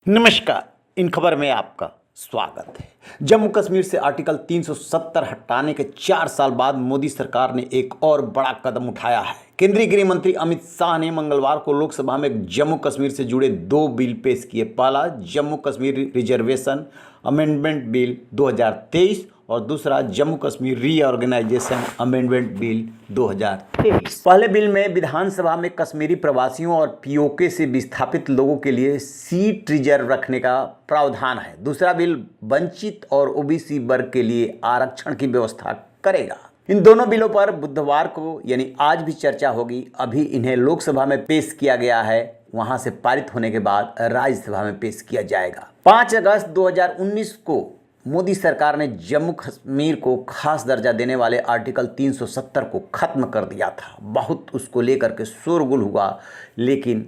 नमस्कार। इन खबर में आपका स्वागत है। जम्मू कश्मीर से आर्टिकल 370 हटाने के 4 साल बाद मोदी सरकार ने एक और बड़ा कदम उठाया है। केंद्रीय गृह मंत्री अमित शाह ने मंगलवार को लोकसभा में जम्मू कश्मीर से जुड़े 2 बिल पेश किए। पहला Jammu Kashmir reservation amendment bill 2023 और दूसरा Jammu Kashmir reorganisation amendment bill 2023। पहले बिल में विधानसभा में कश्मीरी प्रवासियों और पीओके से विस्थापित लोगों के लिए सीट रिजर्व रखने का प्रावधान है। दूसरा बिल वंचित और ओबीसी वर्ग के लिए आरक्षण की व्यवस्था करेगा। इन दोनों बिलों पर बुधवार को यानी आज भी चर्चा होगी। अभी इन्हें लोकसभा में पेश किया गया है, वहां से पारित होने के बाद राज्यसभा में पेश किया जाएगा। 5 अगस्त 2019 को मोदी सरकार ने जम्मू कश्मीर को खास दर्जा देने वाले आर्टिकल 370 को खत्म कर दिया था। बहुत उसको लेकर के शोरगुल हुआ, लेकिन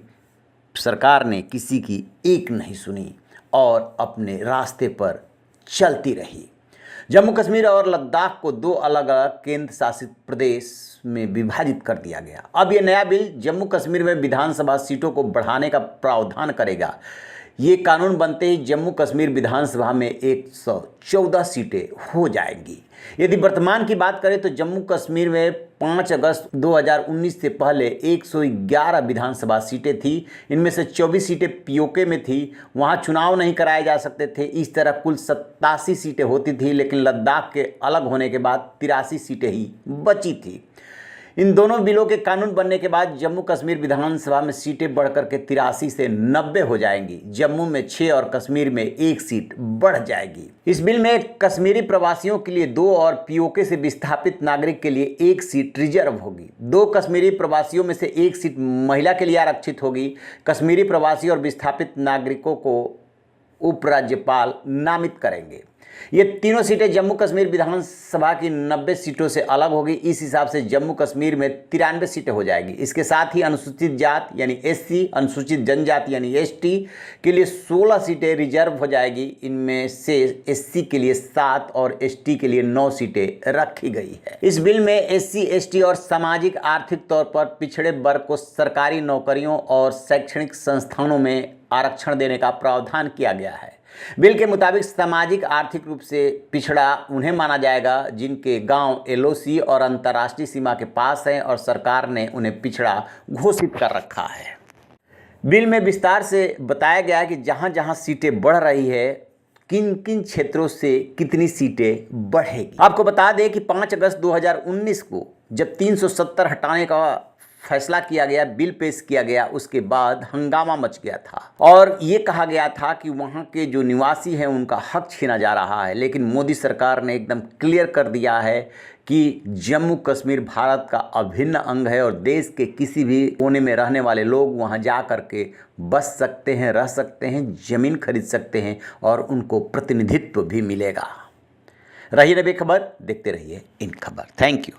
सरकार ने किसी की एक नहीं सुनी और अपने रास्ते पर चलती रही। जम्मू कश्मीर और लद्दाख को 2 अलग अलग केंद्र शासित प्रदेश में विभाजित कर दिया गया। अब यह नया बिल जम्मू कश्मीर में विधानसभा सीटों को बढ़ाने का प्रावधान करेगा। ये कानून बनते ही जम्मू कश्मीर विधानसभा में 114 सीटें हो जाएंगी। यदि वर्तमान की बात करें तो जम्मू कश्मीर में 5 अगस्त 2019 से पहले 111 विधानसभा सीटें थी। इनमें से 24 सीटें पीओके में थी, वहाँ चुनाव नहीं कराए जा सकते थे। इस तरह कुल 87 सीटें होती थी, लेकिन लद्दाख के अलग होने के बाद 83 सीटें ही बची थी। इन दोनों बिलों के कानून बनने के बाद जम्मू कश्मीर विधानसभा में सीटें बढ़कर के 83 से 90 हो जाएंगी। जम्मू में 6 और कश्मीर में 1 सीट बढ़ जाएगी। इस बिल में कश्मीरी प्रवासियों के लिए 2 और पीओके से विस्थापित नागरिक के लिए 1 सीट रिजर्व होगी। 2 कश्मीरी प्रवासियों में से 1 सीट महिला के लिए आरक्षित होगी। कश्मीरी प्रवासी और विस्थापित नागरिकों को उपराज्यपाल नामित करेंगे। ये तीनों सीटें जम्मू कश्मीर विधानसभा की 90 सीटों से अलग होगी। इस हिसाब से जम्मू कश्मीर में 93 सीटें हो जाएगी। इसके साथ ही अनुसूचित जात यानी एससी, अनुसूचित जनजाति यानी एसटी के लिए 16 सीटें रिजर्व हो जाएगी। इनमें से एससी के लिए 7 और एसटी के लिए 9 सीटें रखी गई है। इस बिल में एससी, एसटी और सामाजिक आर्थिक तौर पर पिछड़े वर्ग को सरकारी नौकरियों और शैक्षणिक संस्थानों में आरक्षण देने का प्रावधान किया गया है। बिल के मुताबिक सामाजिक आर्थिक रूप से पिछड़ा उन्हें माना जाएगा जिनके गांव एलओसी और अंतर्राष्ट्रीय सीमा के पास हैं और सरकार ने उन्हें पिछड़ा घोषित कर रखा है। बिल में विस्तार से बताया गया है कि जहां जहां सीटें बढ़ रही है, किन किन क्षेत्रों से कितनी सीटें बढ़ेगी। आपको बता दें कि 5 अगस्त 2019 को जब 370 हटाने का फैसला किया गया, बिल पेश किया गया, उसके बाद हंगामा मच गया था और ये कहा गया था कि वहाँ के जो निवासी हैं उनका हक छीना जा रहा है। लेकिन मोदी सरकार ने एकदम क्लियर कर दिया है कि जम्मू कश्मीर भारत का अभिन्न अंग है और देश के किसी भी कोने में रहने वाले लोग वहाँ जा कर के बस सकते हैं, रह सकते हैं, ज़मीन खरीद सकते हैं और उनको प्रतिनिधित्व भी मिलेगा। रहिए बेखबर, देखते रहिए इन खबर। Thank you.